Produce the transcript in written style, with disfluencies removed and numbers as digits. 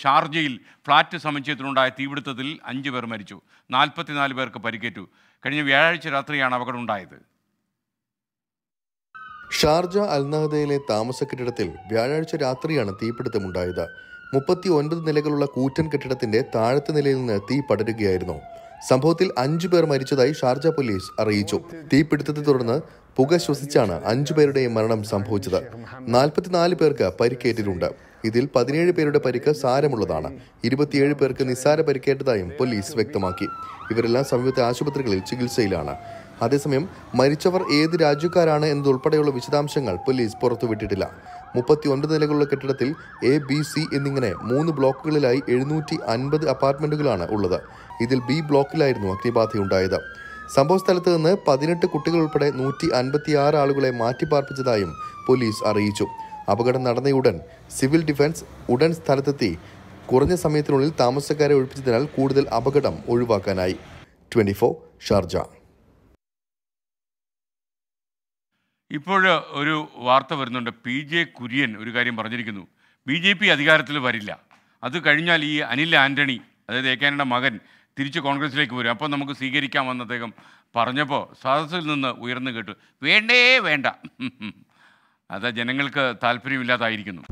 ഷാർജയിൽ ഫ്ളാറ്റ് സമുച്ചയത്തിലുണ്ടായ തീപിടുത്തത്തിൽ 5 പേർ മരിച്ചു, 44 പേർക്ക് പരിക്കേറ്റു. കഴിഞ്ഞ വ്യാഴാഴ്ച രാത്രിയാണ് അപകടം ഉണ്ടായത്. ഷാർജ അൽനഹദയിലെ താമസ കെട്ടിടത്തിൽ വ്യാഴാഴ്ച രാത്രിയാണ് തീപിടുത്തമുണ്ടായത്. 39 നിലകളുള്ള കൂറ്റൻ കെട്ടിടത്തിന്റെ താഴത്തെ നിലയിൽ നിന്ന് തീ പടരുകയായിരുന്നു. സംഭവത്തിൽ 5 പേർ മരിച്ചതായി ഷാർജ പോലീസ് അറിയിച്ചു. തീപിടുത്തത്തെ തുടർന്ന് പുക ശ്വസിച്ചാണ് 5 പേരുടെയും മരണം സംഭവിച്ചത്. 44 പേർക്ക് പരിക്കേറ്റിട്ടുണ്ട്. ഇതിൽ 17 പേരുടെ പരിക്ക് സാരമുള്ളതാണ്. 27 പേർക്ക് നിസ്സാര പരിക്കേറ്റതായും പോലീസ് വ്യക്തമാക്കി. ഇവരെല്ലാം സമീപത്തെ ആശുപത്രികളിൽ ചികിത്സയിലാണ്. അതേസമയം മരിച്ചവർ ഏത് രാജ്യക്കാരാണ് എന്നതുൾപ്പെടെയുള്ള വിശദാംശങ്ങൾ പോലീസ് പുറത്തുവിട്ടിട്ടില്ല. 39 നിലകളുള്ള കെട്ടിടത്തിൽ A, B, C എന്നിങ്ങനെ 3 ബ്ലോക്കുകളിലായി 750 അപ്പാർട്ട്മെന്റുകളാണ് ഉള്ളത്. ഇതിൽ B ബ്ലോക്കിലായിരുന്നു അഗ്നിബാധയുണ്ടായത്. സംഭവസ്ഥലത്ത് നിന്ന് 18 കുട്ടികൾ ഉൾപ്പെടെ 156 ആളുകളെ മാറ്റിപ്പാർപ്പിച്ചതായും പോലീസ് അറിയിച്ചു. അപകടം നടന്നയുടൻ സിവിൽ ഡിഫൻസ് ഉടൻ സ്ഥലത്തെത്തി കുറഞ്ഞ സമയത്തിനുള്ളിൽ താമസക്കാരെ ഒഴിപ്പിച്ചതിനാൽ കൂടുതൽ അപകടം ഒഴിവാക്കാനായി. 24 ഷാർജ. ഇപ്പോൾ ഒരു വാർത്ത വരുന്നുണ്ട്. PJ കുര്യൻ ഒരു കാര്യം പറഞ്ഞിരിക്കുന്നു. BJP അധികാരത്തിൽ വരില്ല, അത് കഴിഞ്ഞാൽ ഈ അനിൽ ആൻ്റണി, അതായത് ഏക്കാനയുടെ മകൻ, തിരിച്ച് കോൺഗ്രസിലേക്ക് വരും, അപ്പോൾ നമുക്ക് സ്വീകരിക്കാമെന്ന് അദ്ദേഹം പറഞ്ഞപ്പോൾ സദസ്സിൽ നിന്ന് ഉയർന്നു കേട്ടു, വേണ്ടേ വേണ്ട. അത് ജനങ്ങൾക്ക് താല്പര്യമില്ലാതായിരിക്കുന്നു.